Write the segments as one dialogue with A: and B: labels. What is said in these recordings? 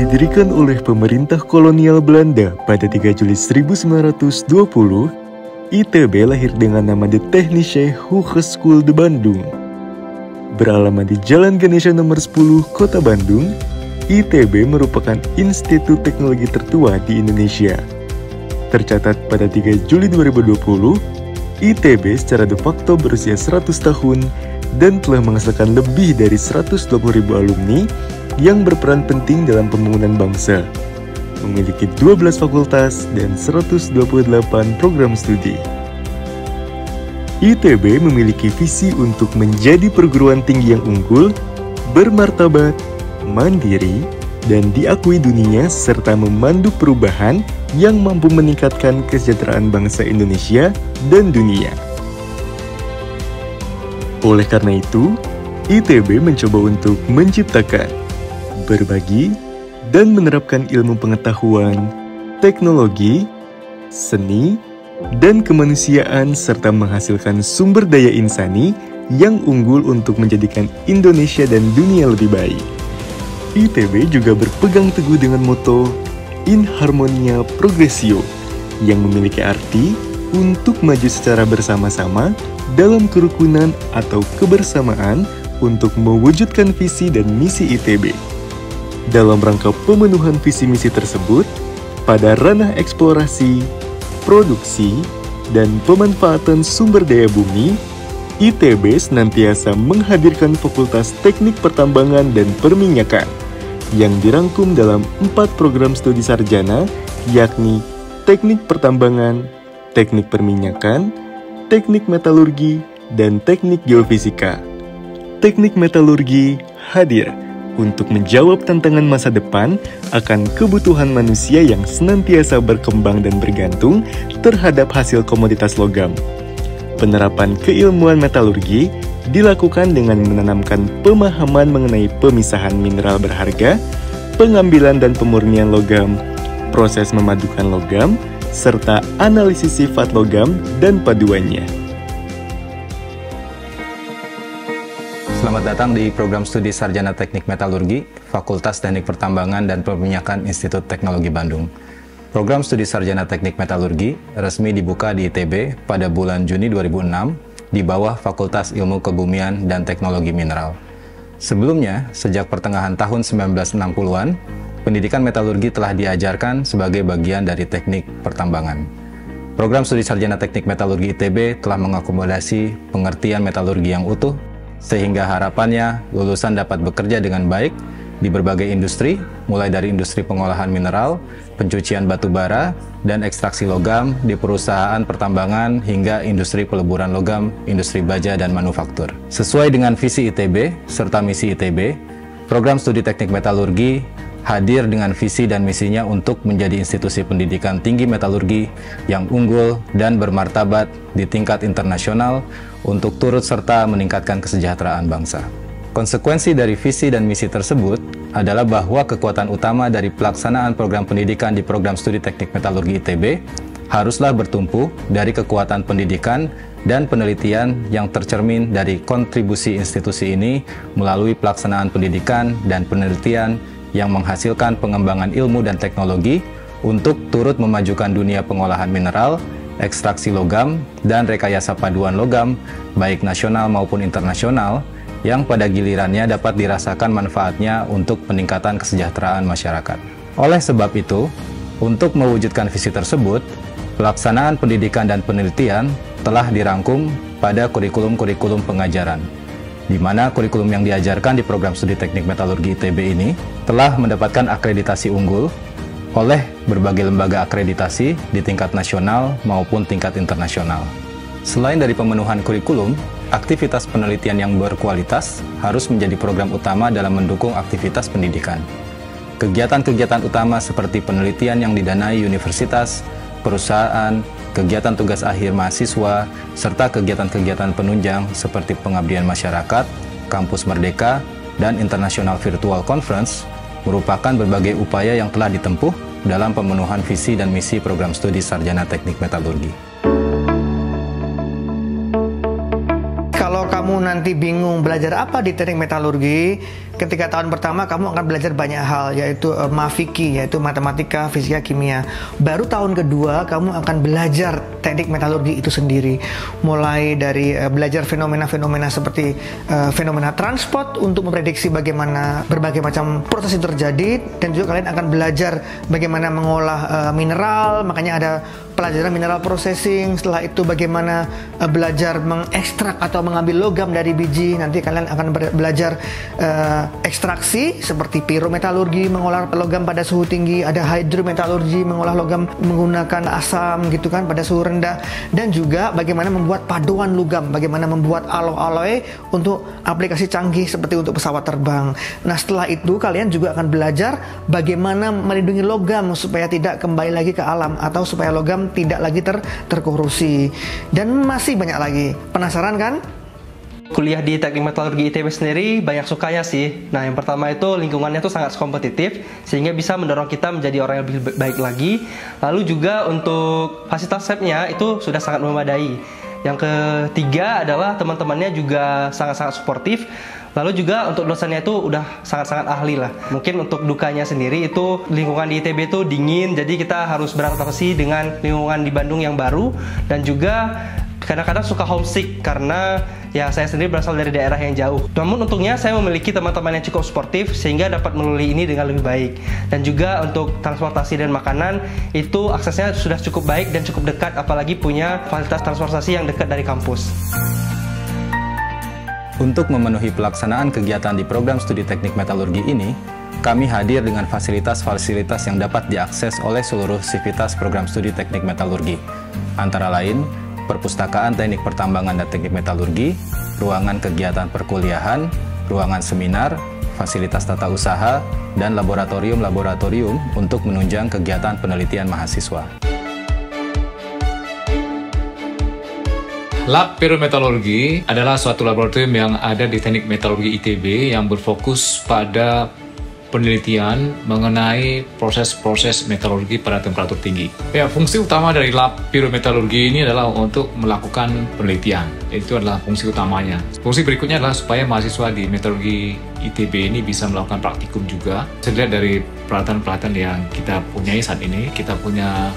A: didirikan oleh pemerintah kolonial Belanda pada 3 Juli 1920, ITB lahir dengan nama De Technische Hogeschool de Bandung. Beralamat di Jalan Ganesha nomor 10, Kota Bandung, ITB merupakan institut teknologi tertua di Indonesia. Tercatat pada 3 Juli 2020, ITB secara de facto berusia 100 tahun dan telah menghasilkan lebih dari 120.000 alumni yang berperan penting dalam pembangunan bangsa. Memiliki 12 fakultas dan 128 program studi. ITB memiliki visi untuk menjadi perguruan tinggi yang unggul, bermartabat, mandiri, dan diakui dunia serta memandu perubahan yang mampu meningkatkan kesejahteraan bangsa Indonesia dan dunia. Oleh karena itu, ITB mencoba untuk menciptakan, berbagi, dan menerapkan ilmu pengetahuan, teknologi, seni, dan kemanusiaan serta menghasilkan sumber daya insani yang unggul untuk menjadikan Indonesia dan dunia lebih baik. ITB juga berpegang teguh dengan moto In Harmonia Progressio yang memiliki arti untuk maju secara bersama-sama dalam kerukunan atau kebersamaan untuk mewujudkan visi dan misi ITB. Dalam rangka pemenuhan visi misi tersebut, pada ranah eksplorasi, produksi, dan pemanfaatan sumber daya bumi, ITB senantiasa menghadirkan Fakultas Teknik Pertambangan dan Perminyakan yang dirangkum dalam 4 program studi sarjana, yakni Teknik Pertambangan, Teknik Perminyakan, Teknik Metalurgi, dan Teknik Geofisika. Teknik Metalurgi hadir untuk menjawab tantangan masa depan akan kebutuhan manusia yang senantiasa berkembang dan bergantung terhadap hasil komoditas logam. Penerapan keilmuan metalurgi dilakukan dengan menanamkan pemahaman mengenai pemisahan mineral berharga, pengambilan dan pemurnian logam, proses memadukan logam, serta analisis sifat logam dan paduannya.
B: Selamat datang di program studi Sarjana Teknik Metalurgi, Fakultas Teknik Pertambangan dan Perminyakan Institut Teknologi Bandung. Program studi Sarjana Teknik Metalurgi resmi dibuka di ITB pada bulan Juni 2006 di bawah Fakultas Ilmu Kebumian dan Teknologi Mineral. Sebelumnya, sejak pertengahan tahun 1960-an, pendidikan metalurgi telah diajarkan sebagai bagian dari teknik pertambangan. Program studi Sarjana Teknik Metalurgi ITB telah mengakomodasi pengertian metalurgi yang utuh, sehingga harapannya lulusan dapat bekerja dengan baik di berbagai industri, mulai dari industri pengolahan mineral, pencucian batu bara, dan ekstraksi logam di perusahaan pertambangan hingga industri peleburan logam, industri baja, dan manufaktur. Sesuai dengan visi ITB serta misi ITB, program studi teknik metalurgi hadir dengan visi dan misinya untuk menjadi institusi pendidikan tinggi metalurgi yang unggul dan bermartabat di tingkat internasional untuk turut serta meningkatkan kesejahteraan bangsa. Konsekuensi dari visi dan misi tersebut adalah bahwa kekuatan utama dari pelaksanaan program pendidikan di program studi teknik metalurgi ITB haruslah bertumpu dari kekuatan pendidikan dan penelitian yang tercermin dari kontribusi institusi ini melalui pelaksanaan pendidikan dan penelitian yang menghasilkan pengembangan ilmu dan teknologi untuk turut memajukan dunia pengolahan mineral, ekstraksi logam, dan rekayasa paduan logam, baik nasional maupun internasional, yang pada gilirannya dapat dirasakan manfaatnya untuk peningkatan kesejahteraan masyarakat. Oleh sebab itu, untuk mewujudkan visi tersebut, pelaksanaan pendidikan dan penelitian telah dirangkum pada kurikulum-kurikulum pengajaran, di mana kurikulum yang diajarkan di program studi teknik metalurgi ITB ini telah mendapatkan akreditasi unggul oleh berbagai lembaga akreditasi di tingkat nasional maupun tingkat internasional. Selain dari pemenuhan kurikulum, aktivitas penelitian yang berkualitas harus menjadi program utama dalam mendukung aktivitas pendidikan. Kegiatan-kegiatan utama seperti penelitian yang didanai universitas, perusahaan, kegiatan tugas akhir mahasiswa, serta kegiatan-kegiatan penunjang seperti pengabdian masyarakat, kampus merdeka, dan international virtual conference merupakan berbagai upaya yang telah ditempuh dalam pemenuhan visi dan misi program studi Sarjana Teknik Metalurgi.
C: Kalau kamu kamu nanti bingung belajar apa di teknik metalurgi, ketika tahun pertama kamu akan belajar banyak hal, yaitu mafiki, yaitu matematika, fisika, kimia. Baru tahun kedua kamu akan belajar teknik metalurgi itu sendiri, mulai dari belajar fenomena-fenomena seperti fenomena transport untuk memprediksi bagaimana berbagai macam proses itu terjadi, dan juga kalian akan belajar bagaimana mengolah mineral, makanya ada pelajaran mineral processing. Setelah itu bagaimana belajar mengekstrak atau mengambil logam dari biji. Nanti kalian akan belajar ekstraksi seperti pirometalurgi, mengolah logam pada suhu tinggi, ada hidrometalurgi, mengolah logam menggunakan asam gitu kan pada suhu rendah, dan juga bagaimana membuat paduan logam, bagaimana membuat alloy untuk aplikasi canggih seperti untuk pesawat terbang. Nah, setelah itu kalian juga akan belajar bagaimana melindungi logam supaya tidak kembali lagi ke alam, atau supaya logam tidak lagi terkorupsi, dan masih banyak lagi. Penasaran kan?
D: Kuliah di Teknik Metalurgi ITB sendiri banyak sukanya sih. Nah, yang pertama itu lingkungannya tuh sangat kompetitif, sehingga bisa mendorong kita menjadi orang yang lebih baik lagi. Lalu juga untuk fasilitas labnya itu sudah sangat memadai. Yang ketiga adalah teman-temannya juga sangat-sangat suportif. Lalu juga untuk dosennya itu udah sangat-sangat ahli lah. Mungkin untuk dukanya sendiri itu lingkungan di ITB itu dingin, jadi kita harus beradaptasi dengan lingkungan di Bandung yang baru, dan juga kadang-kadang suka homesick karena ya saya sendiri berasal dari daerah yang jauh. Namun untungnya saya memiliki teman-teman yang cukup sportif sehingga dapat melalui ini dengan lebih baik. Dan juga untuk transportasi dan makanan itu aksesnya sudah cukup baik dan cukup dekat, apalagi punya fasilitas transportasi yang dekat dari kampus.
B: Untuk memenuhi pelaksanaan kegiatan di program studi teknik metalurgi ini, kami hadir dengan fasilitas-fasilitas yang dapat diakses oleh seluruh sivitas program studi teknik metalurgi. Antara lain, perpustakaan teknik pertambangan dan teknik metalurgi, ruangan kegiatan perkuliahan, ruangan seminar, fasilitas tata usaha, dan laboratorium-laboratorium untuk menunjang kegiatan penelitian mahasiswa.
E: Lab Pirometalurgi adalah suatu laboratorium yang ada di Teknik Metalurgi ITB yang berfokus pada penelitian mengenai proses-proses metalurgi pada temperatur tinggi. Ya, fungsi utama dari Lab Pirometalurgi ini adalah untuk melakukan penelitian. Itu adalah fungsi utamanya. Fungsi berikutnya adalah supaya mahasiswa di Metalurgi ITB ini bisa melakukan praktikum juga. Saya lihat dari peralatan-peralatan yang kita punyai saat ini, kita punya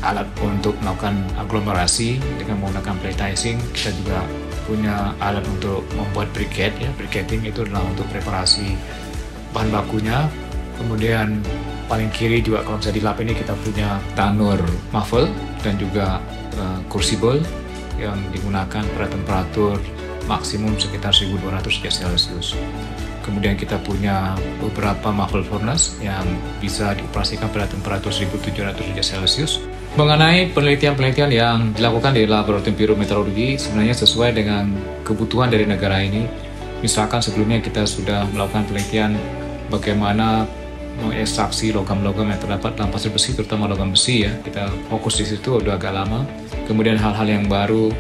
E: alat untuk melakukan aglomerasi dengan menggunakan pelletizing. Kita juga punya alat untuk membuat briquette, ya. Briquetting itu adalah untuk preparasi bahan bakunya. Kemudian paling kiri juga kalau misalnya di lab ini kita punya tanur muffle dan juga crucible yang digunakan pada temperatur maksimum sekitar 1200 derajat Celcius. Kemudian kita punya beberapa muffle furnace yang bisa dioperasikan pada temperatur 1700 derajat Celcius. Mengenai penelitian-penelitian yang dilakukan di laboratorium pirometalurgi sebenarnya sesuai dengan kebutuhan dari negara ini. Misalkan sebelumnya kita sudah melakukan penelitian bagaimana mengekstraksi logam-logam yang terdapat dalam pasir besi, terutama logam besi, ya. Kita fokus di situ udah agak lama. Kemudian hal-hal yang baru,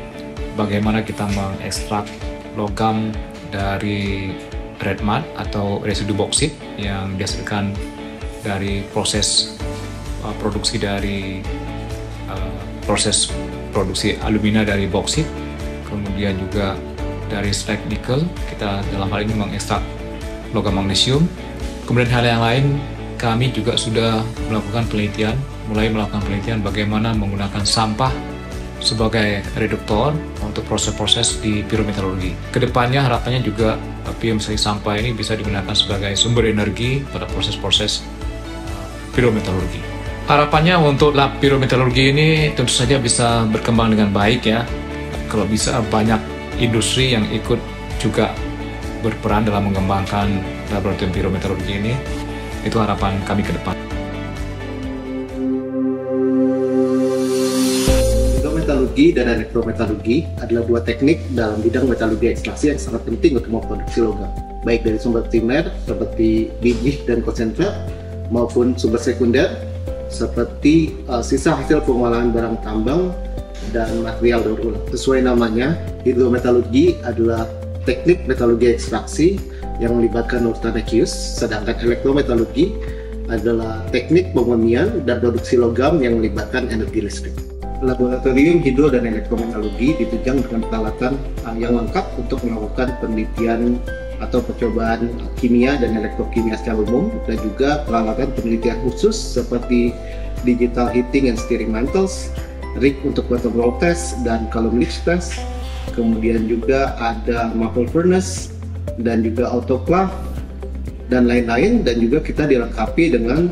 E: bagaimana kita mengekstrak logam dari red mud atau residu boksit yang dihasilkan dari proses produksi dari proses produksi alumina dari boksit. Kemudian juga dari slag nickel, kita dalam hal ini mengekstrak logam magnesium. Kemudian hal yang lain, kami juga sudah melakukan penelitian, mulai melakukan penelitian bagaimana menggunakan sampah sebagai reduktor untuk proses-proses di pirometalurgi. Kedepannya harapannya juga PMC sampah ini bisa digunakan sebagai sumber energi pada proses-proses pirometalurgi. Harapannya untuk lab pirometalurgi ini tentu saja bisa berkembang dengan baik, ya. Kalau bisa banyak industri yang ikut juga berperan dalam mengembangkan laboratorium pirometalurgi ini, itu harapan kami ke depan.
F: Hidrometalurgi dan elektrometalurgi adalah dua teknik dalam bidang metalurgi ekstraksi yang sangat penting untuk memproduksi logam, baik dari sumber primer seperti biji dan konsentrat maupun sumber sekunder seperti sisa hasil pengolahan barang tambang dan material daur ulang. Sesuai namanya, hidrometalurgi adalah teknik metalurgi ekstraksi yang melibatkan urutan aqueous, sedangkan elektrometalurgi adalah teknik pemurnian dan produksi logam yang melibatkan energi listrik. Laboratorium Hidro dan Elektrometalurgi ditunjang dengan peralatan yang lengkap untuk melakukan penelitian atau percobaan kimia dan elektrokimia secara umum, dan juga peralatan penelitian khusus seperti digital heating and steering mantles, rig untuk bottom roll test dan column leach test. Kemudian juga ada muffle furnace dan juga autoclave dan lain-lain, dan juga kita dilengkapi dengan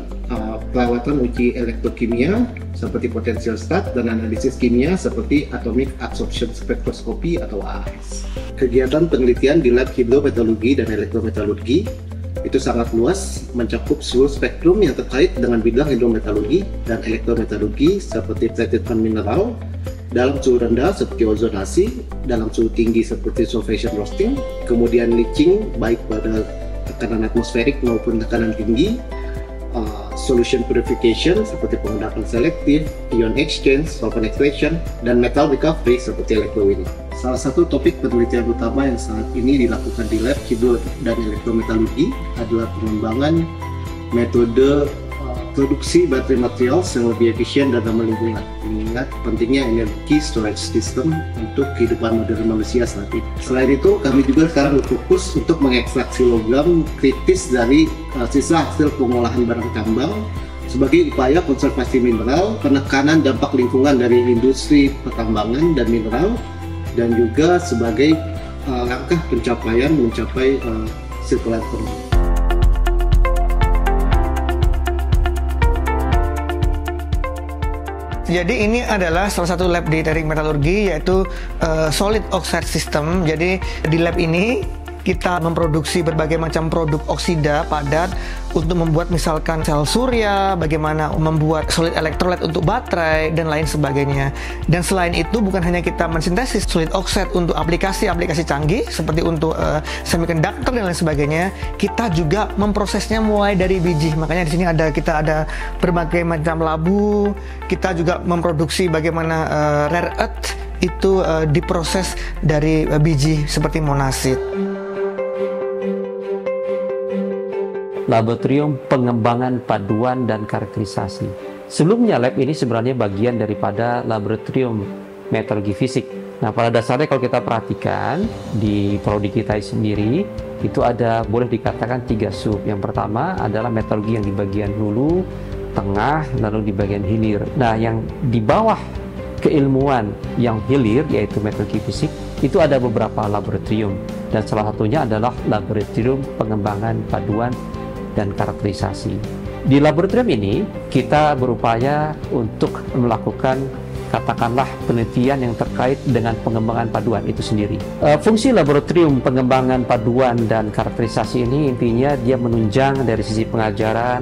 F: peralatan uji elektrokimia seperti potential stat dan analisis kimia seperti atomic absorption spectroscopy atau AAS. Kegiatan penelitian di lab hidrometalurgi dan elektrometalurgi itu sangat luas, mencakup seluruh spektrum yang terkait dengan bidang hidrometalurgi dan elektrometalurgi seperti treatment mineral dalam suhu rendah seperti ozonasi, dalam suhu tinggi seperti solvation roasting, kemudian leaching baik pada tekanan atmosferik maupun tekanan tinggi, solution purification seperti pengendapan selektif, ion exchange, solvent extraction, dan metal recovery seperti electrowinning. Salah satu topik penelitian utama yang saat ini dilakukan di lab hidro dan elektrometalurgi adalah pengembangan metode produksi baterai material yang lebih efisien dan ramah lingkungan, mengingat pentingnya energi storage system untuk kehidupan modern manusia saat ini. Selain itu, kami juga sekarang berfokus untuk mengekstraksi logam kritis dari sisa hasil pengolahan barang tambang sebagai upaya konservasi mineral, penekanan dampak lingkungan dari industri pertambangan dan mineral, dan juga sebagai langkah pencapaian mencapai circular economy.
C: Jadi ini adalah salah satu lab di teknik metalurgi, yaitu solid oxide system. Jadi di lab ini kita memproduksi berbagai macam produk oksida padat untuk membuat misalkan sel surya, bagaimana membuat solid elektrolit untuk baterai, dan lain sebagainya. Dan selain itu, bukan hanya kita mensintesis solid oxide untuk aplikasi-aplikasi canggih seperti untuk semiconductor dan lain sebagainya, kita juga memprosesnya mulai dari biji. Makanya di sini kita ada berbagai macam labu. Kita juga memproduksi bagaimana rare earth itu diproses dari biji seperti monasit.
G: Laboratorium Pengembangan Paduan dan Karakterisasi. Sebelumnya lab ini sebenarnya bagian daripada Laboratorium Metalurgi Fisik. Nah, pada dasarnya kalau kita perhatikan di prodi kita sendiri itu ada, boleh dikatakan 3 sub. Yang pertama adalah metalurgi yang di bagian hulu, tengah, lalu di bagian hilir. Nah, yang di bawah keilmuan yang hilir yaitu metalurgi fisik itu ada beberapa laboratorium, dan salah satunya adalah Laboratorium Pengembangan Paduan dan Karakterisasi. Di laboratorium ini kita berupaya untuk melakukan katakanlah penelitian yang terkait dengan pengembangan paduan itu sendiri. Fungsi Laboratorium Pengembangan Paduan dan Karakterisasi ini intinya dia menunjang dari sisi pengajaran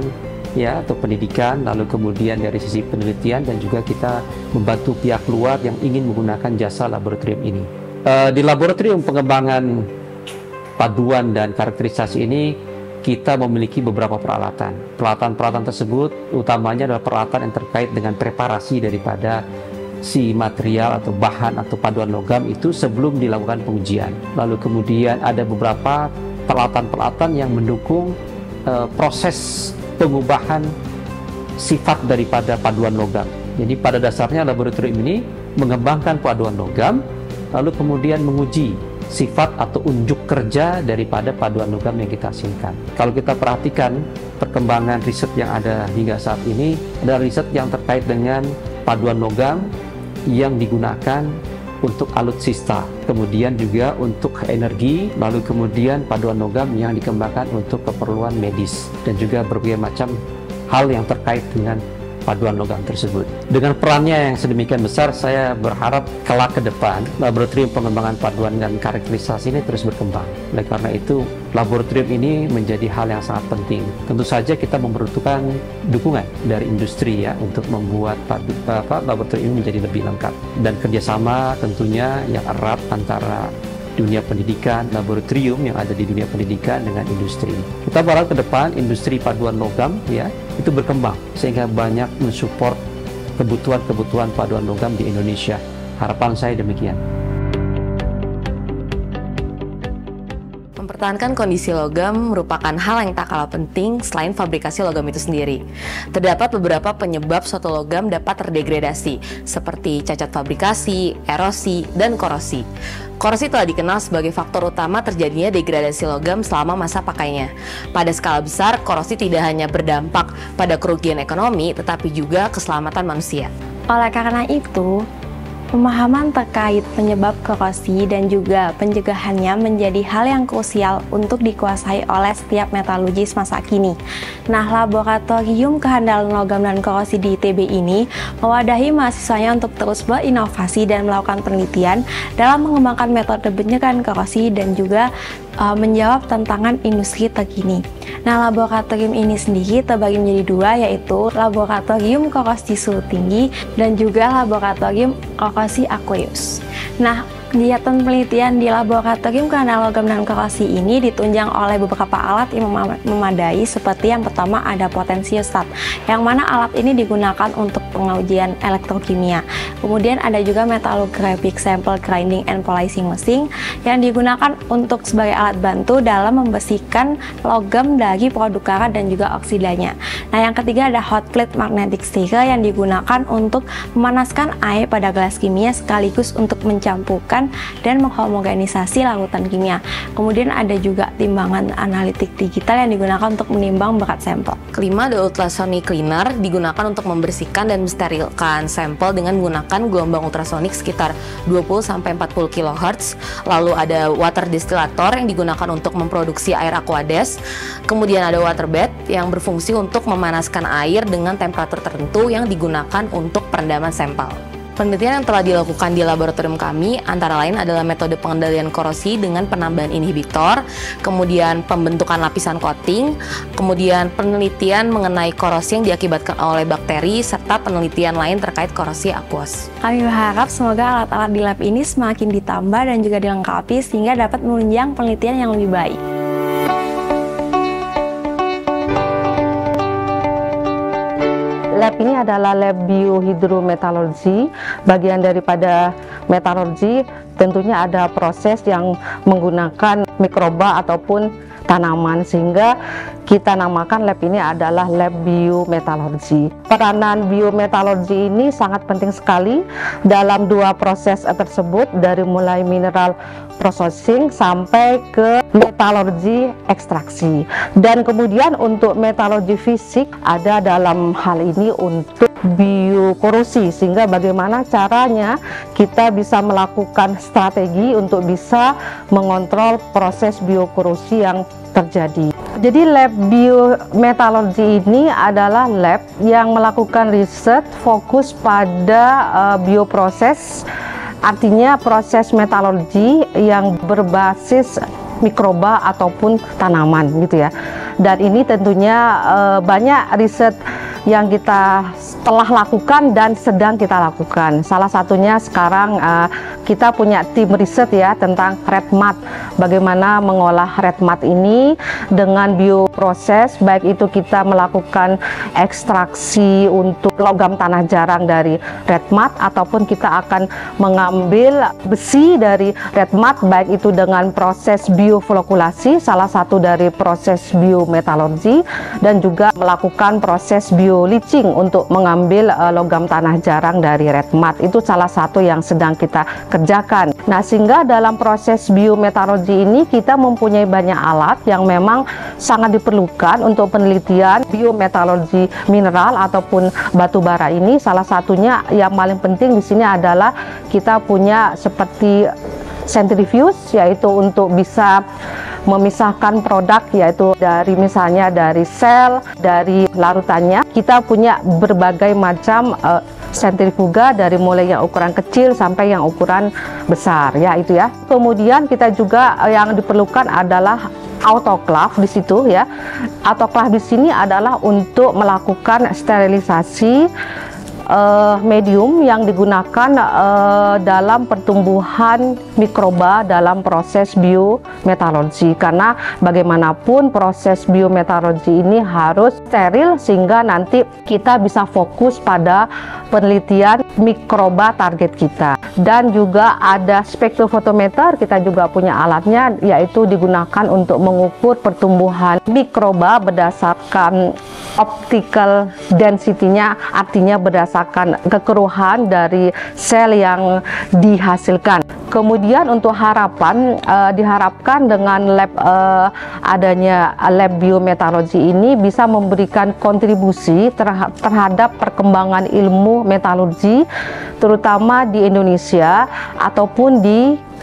G: ya atau pendidikan, lalu kemudian dari sisi penelitian, dan juga kita membantu pihak luar yang ingin menggunakan jasa laboratorium ini. Di Laboratorium Pengembangan Paduan dan Karakterisasi ini kita memiliki beberapa peralatan. Peralatan tersebut utamanya adalah peralatan yang terkait dengan preparasi daripada si material atau bahan atau paduan logam itu sebelum dilakukan pengujian. Lalu kemudian ada beberapa peralatan-peralatan yang mendukung proses pengubahan sifat daripada paduan logam. Jadi pada dasarnya laboratorium ini mengembangkan paduan logam, lalu kemudian menguji sifat atau unjuk kerja daripada paduan logam yang kita hasilkan. Kalau kita perhatikan perkembangan riset yang ada hingga saat ini, ada riset yang terkait dengan paduan logam yang digunakan untuk alutsista, kemudian juga untuk energi, lalu kemudian paduan logam yang dikembangkan untuk keperluan medis, dan juga berbagai macam hal yang terkait dengan paduan logam tersebut. Dengan perannya yang sedemikian besar, saya berharap kelak ke depan Laboratorium Pengembangan Paduan dan Karakterisasi ini terus berkembang. Oleh karena itu, laboratorium ini menjadi hal yang sangat penting. Tentu saja kita membutuhkan dukungan dari industri ya untuk membuat laboratorium ini menjadi lebih lengkap, dan kerjasama tentunya yang erat antara dunia pendidikan, laboratorium yang ada di dunia pendidikan dengan industri. Kita berharap ke depan industri paduan logam ya itu berkembang sehingga banyak mensupport kebutuhan paduan logam di Indonesia. Harapan saya demikian.
H: Mempertahankan kondisi logam merupakan hal yang tak kalah penting selain fabrikasi logam itu sendiri. Terdapat beberapa penyebab suatu logam dapat terdegradasi, seperti cacat fabrikasi, erosi, dan korosi. Korosi telah dikenal sebagai faktor utama terjadinya degradasi logam selama masa pakainya. Pada skala besar, korosi tidak hanya berdampak pada kerugian ekonomi, tetapi juga keselamatan manusia.
I: Oleh karena itu, pemahaman terkait penyebab korosi dan juga pencegahannya menjadi hal yang krusial untuk dikuasai oleh setiap metalurgis masa kini. Nah, Laboratorium Kehandalan Logam dan Korosi di ITB ini mewadahi mahasiswanya untuk terus berinovasi dan melakukan penelitian dalam mengembangkan metode pencegahan korosi dan juga menjawab tantangan industri terkini. Nah, laboratorium ini sendiri terbagi menjadi dua, yaitu Laboratorium Korosi Suhu Tinggi dan juga Laboratorium Korosi Aqueous. Nah, kegiatan penelitian di Laboratorium Kehandalan Logam dan Korosi ini ditunjang oleh beberapa alat yang memadai, seperti yang pertama ada potensiostat, yang mana alat ini digunakan untuk pengujian elektrokimia. Kemudian ada juga metallographic sample grinding and polishing machine yang digunakan untuk sebagai alat bantu dalam membersihkan logam dari produk karat dan juga oksidanya. Nah, yang ketiga ada hot plate magnetic stirrer yang digunakan untuk memanaskan air pada gelas kimia sekaligus untuk mencampurkan dan menghomogenisasi larutan kimia. Kemudian ada juga timbangan analitik digital yang digunakan untuk menimbang berat sampel.
H: Kelima, ada ultrasonic cleaner digunakan untuk membersihkan dan mensterilkan sampel dengan menggunakan gelombang ultrasonik sekitar 20-40 kHz. Lalu ada water distillator yang digunakan untuk memproduksi air aquades. Kemudian ada water bath yang berfungsi untuk memanaskan air dengan temperatur tertentu yang digunakan untuk perendaman sampel. Penelitian yang telah dilakukan di laboratorium kami antara lain adalah metode pengendalian korosi dengan penambahan inhibitor, kemudian pembentukan lapisan coating, kemudian penelitian mengenai korosi yang diakibatkan oleh bakteri, serta penelitian lain terkait korosi aqueous.
I: Kami berharap semoga alat-alat di lab ini semakin ditambah dan juga dilengkapi sehingga dapat menunjang penelitian yang lebih baik.
J: Lab ini adalah lab biohidrometalurgi. Bagian daripada metalurgi tentunya ada proses yang menggunakan mikroba ataupun tanaman, sehingga kita namakan lab ini adalah lab biometalurgi. Peranan biometalurgi ini sangat penting sekali dalam dua proses tersebut, dari mulai mineral processing sampai ke metalurgi ekstraksi. Dan kemudian untuk metalurgi fisik ada dalam hal ini untuk biokorosi, sehingga bagaimana caranya kita bisa melakukan strategi untuk bisa mengontrol proses biokorosi yang terjadi. Jadi lab biometalurgi ini adalah lab yang melakukan riset fokus pada bioproses, artinya proses metalurgi yang berbasis mikroba ataupun tanaman gitu ya. Dan ini tentunya banyak riset yang kita telah lakukan dan sedang kita lakukan. Salah satunya sekarang kita punya tim riset ya tentang red mud. Bagaimana mengolah red mud ini dengan bioproses, baik itu kita melakukan ekstraksi untuk logam tanah jarang dari red mud, ataupun kita akan mengambil besi dari red mud, baik itu dengan proses bioflokulasi, salah satu dari proses biometalurgi, dan juga melakukan proses bio-leaching untuk mengambil logam tanah jarang dari red mud. Itu salah satu yang sedang kita kerjakan. Nah, sehingga dalam proses biometalurgi ini kita mempunyai banyak alat yang memang sangat diperlukan untuk penelitian biometalurgi mineral ataupun batu bara ini. Salah satunya yang paling penting di sini adalah kita punya seperti centrifuge, yaitu untuk bisa memisahkan produk, yaitu dari misalnya dari sel, dari larutannya. Kita punya berbagai macam sentrifuga, dari mulai yang ukuran kecil sampai yang ukuran besar ya itu ya. Kemudian kita juga yang diperlukan adalah autoclave di situ ya. Autoclave di sini adalah untuk melakukan sterilisasi medium yang digunakan dalam pertumbuhan mikroba dalam proses biometalurgi, karena bagaimanapun proses biometalurgi ini harus steril sehingga nanti kita bisa fokus pada penelitian mikroba target kita. Dan juga ada spektrofotometer, kita juga punya alatnya, yaitu digunakan untuk mengukur pertumbuhan mikroba berdasarkan optical density-nya, artinya berdasarkan kekeruhan dari sel yang dihasilkan. Kemudian untuk harapan, diharapkan dengan adanya lab biometalurgi ini bisa memberikan kontribusi terhadap perkembangan ilmu metalurgi, terutama di Indonesia ataupun di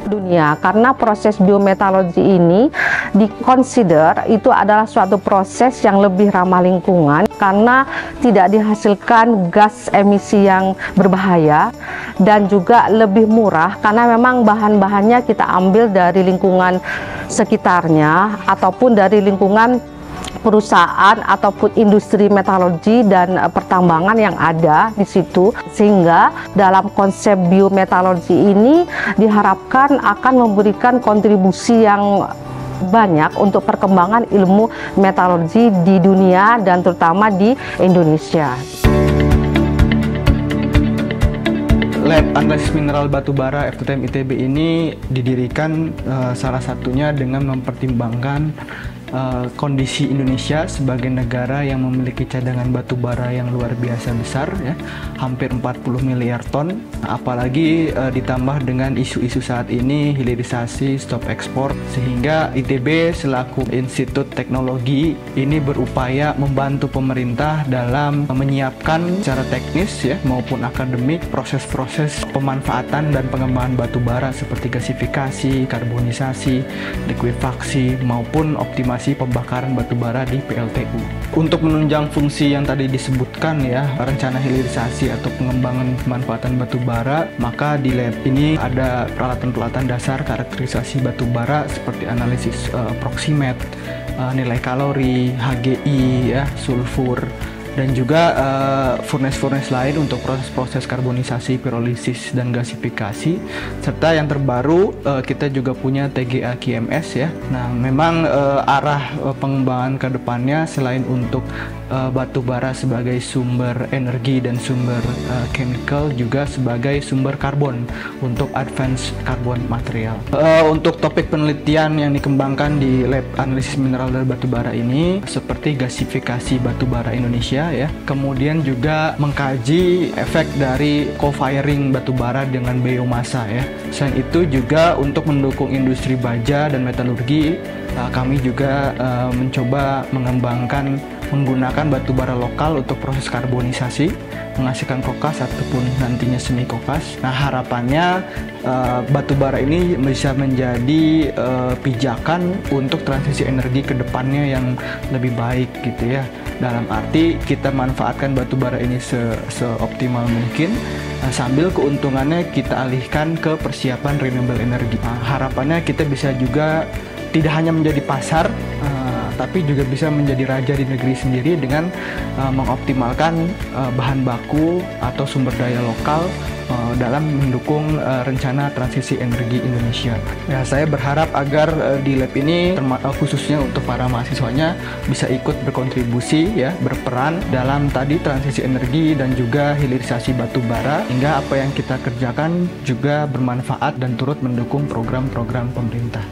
J: dunia, karena proses biometalurgi ini dikonsider itu adalah suatu proses yang lebih ramah lingkungan karena tidak dihasilkan gas emisi yang berbahaya dan juga lebih murah karena memang bahan-bahannya kita ambil dari lingkungan sekitarnya ataupun dari lingkungan perusahaan ataupun industri metalurgi dan pertambangan yang ada di situ, sehingga dalam konsep biometalurgi ini diharapkan akan memberikan kontribusi yang banyak untuk perkembangan ilmu metalurgi di dunia dan terutama di Indonesia.
K: Lab Analisis Mineral Batubara FTTM ITB ini didirikan salah satunya dengan mempertimbangkan kondisi Indonesia sebagai negara yang memiliki cadangan batu bara yang luar biasa besar, ya, hampir 40 miliar ton, apalagi ditambah dengan isu-isu saat ini, hilirisasi, stop ekspor, sehingga ITB selaku Institut Teknologi ini berupaya membantu pemerintah dalam menyiapkan secara teknis, ya, maupun akademik proses-proses pemanfaatan dan pengembangan batu bara seperti gasifikasi, karbonisasi, likuifaksi, maupun optimasi pembakaran batu bara di PLTU. Untuk menunjang fungsi yang tadi disebutkan, ya, rencana hilirisasi atau pengembangan pemanfaatan batu bara, maka di lab ini ada peralatan-peralatan dasar karakterisasi batu bara seperti analisis proximet, nilai kalori, HGI, ya, sulfur, dan juga furnace-furnace lain untuk proses-proses karbonisasi, pirolisis, dan gasifikasi. Serta yang terbaru kita juga punya TGA QMS, ya. Nah, memang arah pengembangan ke depannya selain untuk batu bara sebagai sumber energi dan sumber chemical, juga sebagai sumber karbon untuk advanced carbon material. Untuk topik penelitian yang dikembangkan di Lab Analisis Mineral dan Batu Bara ini seperti gasifikasi batu bara Indonesia, ya. Kemudian juga mengkaji efek dari co-firing batu bara dengan biomasa, ya. Selain itu juga untuk mendukung industri baja dan metalurgi, kami juga mencoba mengembangkan menggunakan batu bara lokal untuk proses karbonisasi, menghasilkan kokas ataupun nantinya semi kokas. Nah, harapannya batu bara ini bisa menjadi pijakan untuk transisi energi ke depannya yang lebih baik, gitu, ya. Dalam arti kita manfaatkan batu bara ini seoptimal mungkin, sambil keuntungannya kita alihkan ke persiapan renewable energy. Nah, harapannya kita bisa juga tidak hanya menjadi pasar, tapi juga bisa menjadi raja di negeri sendiri dengan mengoptimalkan bahan baku atau sumber daya lokal dalam mendukung rencana transisi energi Indonesia. Ya, saya berharap agar di lab ini, khususnya untuk para mahasiswanya, bisa ikut berkontribusi, ya, berperan dalam tadi transisi energi dan juga hilirisasi batu bara, hingga apa yang kita kerjakan juga bermanfaat dan turut mendukung program-program pemerintah.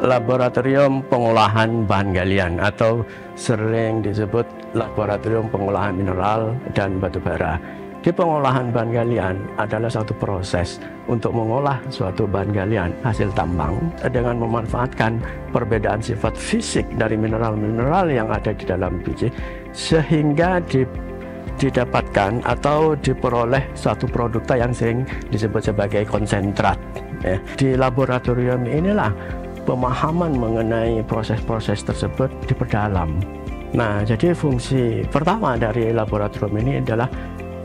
L: Laboratorium Pengolahan Bahan Galian atau sering disebut Laboratorium Pengolahan Mineral dan Batu Bara. Di pengolahan bahan galian adalah satu proses untuk mengolah suatu bahan galian hasil tambang dengan memanfaatkan perbedaan sifat fisik dari mineral-mineral yang ada di dalam biji sehingga didapatkan atau diperoleh suatu produk yang sering disebut sebagai konsentrat. Ya. Di laboratorium inilah pemahaman mengenai proses-proses tersebut diperdalam. Nah, jadi fungsi pertama dari laboratorium ini adalah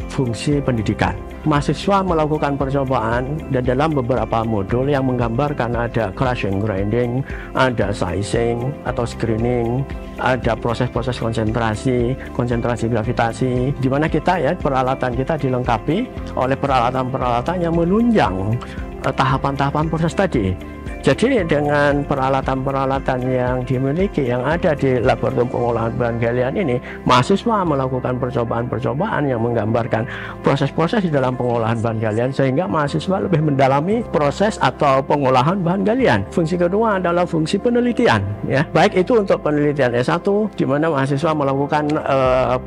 L: fungsi pendidikan. Mahasiswa melakukan percobaan dan dalam beberapa modul yang menggambarkan ada crushing, grinding, ada sizing atau screening, ada proses-proses konsentrasi gravitasi, di mana kita, ya, peralatan kita dilengkapi oleh peralatan-peralatan yang menunjang tahapan-tahapan proses tadi. Jadi dengan peralatan-peralatan yang dimiliki, yang ada di laboratorium pengolahan bahan galian ini, mahasiswa melakukan percobaan-percobaan yang menggambarkan proses-proses di dalam pengolahan bahan galian, sehingga mahasiswa lebih mendalami proses atau pengolahan bahan galian. Fungsi kedua adalah fungsi penelitian, ya. Baik itu untuk penelitian S1, di mana mahasiswa melakukan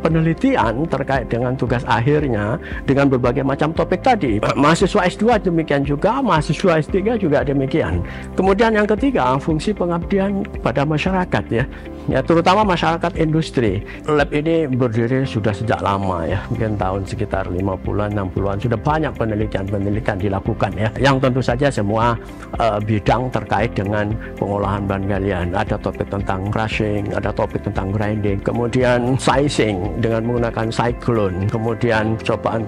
L: penelitian terkait dengan tugas akhirnya dengan berbagai macam topik tadi. Mahasiswa S2 demikian juga, mahasiswa S3 juga demikian. Kemudian yang ketiga, fungsi pengabdian pada masyarakat, ya, terutama masyarakat industri. Lab ini berdiri sudah sejak lama, ya, mungkin tahun sekitar 50-an, 60-an, sudah banyak penelitian dilakukan, ya, yang tentu saja semua bidang terkait dengan pengolahan bahan galian. Ada topik tentang crushing, ada topik tentang grinding, kemudian sizing dengan menggunakan cyclone, kemudian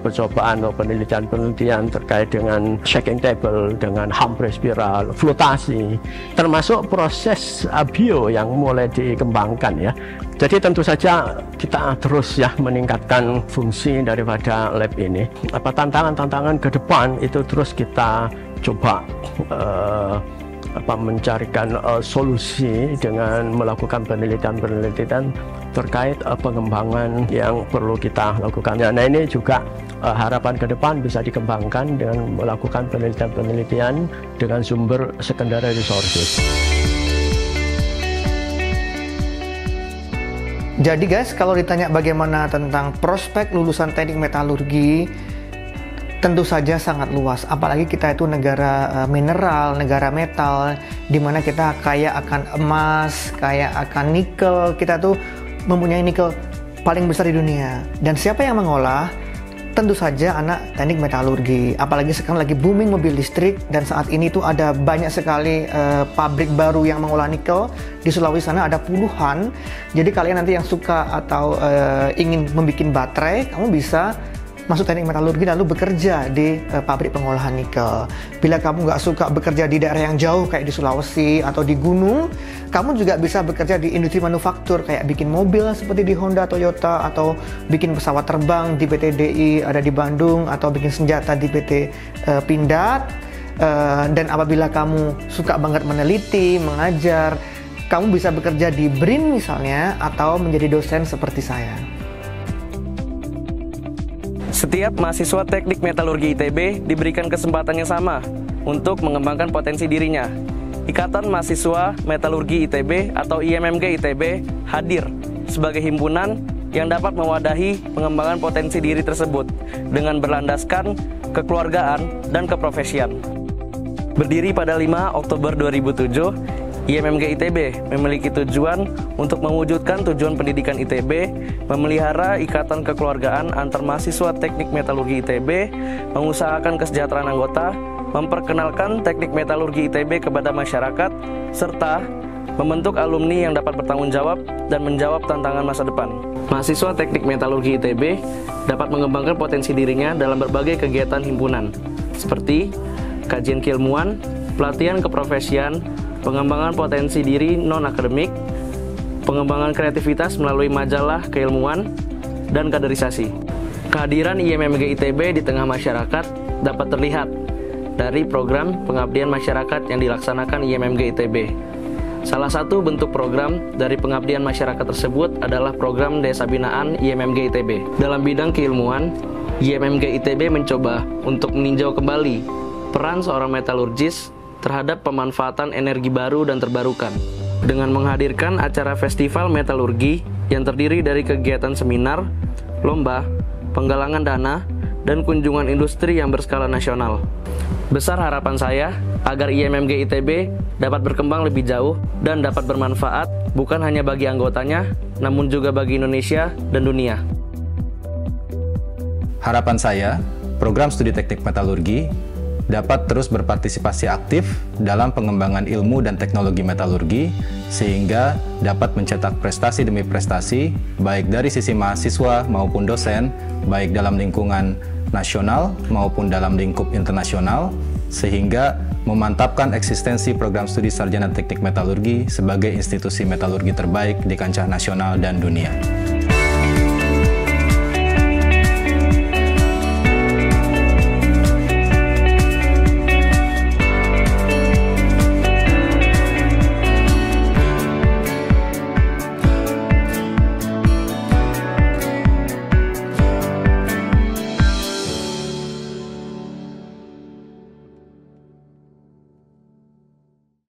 L: percobaan atau penelitian terkait dengan shaking table, dengan Humphrey spiral, flotasi, termasuk proses bio yang mulai dikembangkan, ya. Jadi tentu saja kita terus, ya, meningkatkan fungsi daripada lab ini. Tantangan-tantangan ke depan itu terus kita coba mencarikan solusi dengan melakukan penelitian terkait pengembangan yang perlu kita lakukan. Nah, ini juga harapan ke depan bisa dikembangkan dengan melakukan penelitian dengan sumber secondary resources.
C: Jadi guys, kalau ditanya bagaimana tentang prospek lulusan teknik metalurgi, tentu saja sangat luas. Apalagi kita itu negara mineral, negara metal, di mana kita kaya akan emas, kaya akan nikel. Kita tuh mempunyai nikel paling besar di dunia. Dan siapa yang mengolah? Tentu saja anak teknik metalurgi. Apalagi sekarang lagi booming mobil listrik, dan saat ini tuh ada banyak sekali pabrik baru yang mengolah nikel. Di Sulawesi sana ada puluhan. Jadi kalian nanti yang suka atau ingin membuat baterai, kamu bisa masuk teknik metalurgi lalu bekerja di pabrik pengolahan nikel. Bila kamu nggak suka bekerja di daerah yang jauh kayak di Sulawesi atau di gunung, kamu juga bisa bekerja di industri manufaktur kayak bikin mobil seperti di Honda, Toyota, atau bikin pesawat terbang di PT DI ada di Bandung, atau bikin senjata di PT Pindad. Dan apabila kamu suka banget meneliti, mengajar, kamu bisa bekerja di BRIN misalnya, atau menjadi dosen seperti saya.
M: Setiap mahasiswa teknik metalurgi ITB diberikan kesempatan yang sama untuk mengembangkan potensi dirinya. Ikatan Mahasiswa Metalurgi ITB atau IMMG ITB hadir sebagai himpunan yang dapat mewadahi pengembangan potensi diri tersebut dengan berlandaskan kekeluargaan dan keprofesian. Berdiri pada 5 Oktober 2007, IMMG ITB memiliki tujuan untuk mewujudkan tujuan pendidikan ITB, memelihara ikatan kekeluargaan antar mahasiswa teknik metalurgi ITB, mengusahakan kesejahteraan anggota, memperkenalkan teknik metalurgi ITB kepada masyarakat, serta membentuk alumni yang dapat bertanggung jawab dan menjawab tantangan masa depan. Mahasiswa teknik metalurgi ITB dapat mengembangkan potensi dirinya dalam berbagai kegiatan himpunan, seperti kajian keilmuan, pelatihan keprofesian, pengembangan potensi diri non-akademik, pengembangan kreativitas melalui majalah keilmuan, dan kaderisasi. Kehadiran IMMG ITB di tengah masyarakat dapat terlihat dari program pengabdian masyarakat yang dilaksanakan IMMG ITB. Salah satu bentuk program dari pengabdian masyarakat tersebut adalah program Desa Binaan IMMG ITB. Dalam bidang keilmuan, IMMG ITB mencoba untuk meninjau kembali peran seorang metalurgis terhadap pemanfaatan energi baru dan terbarukan dengan menghadirkan acara festival metalurgi yang terdiri dari kegiatan seminar, lomba, penggalangan dana, dan kunjungan industri yang berskala nasional. Besar harapan saya agar IMMG ITB dapat berkembang lebih jauh dan dapat bermanfaat bukan hanya bagi anggotanya, namun juga bagi Indonesia dan dunia.
B: Harapan saya, program studi teknik metalurgi dapat terus berpartisipasi aktif dalam pengembangan ilmu dan teknologi metalurgi sehingga dapat mencetak prestasi demi prestasi baik dari sisi mahasiswa maupun dosen, baik dalam lingkungan nasional maupun dalam lingkup internasional, sehingga memantapkan eksistensi program studi sarjana teknik metalurgi sebagai institusi metalurgi terbaik di kancah nasional dan dunia.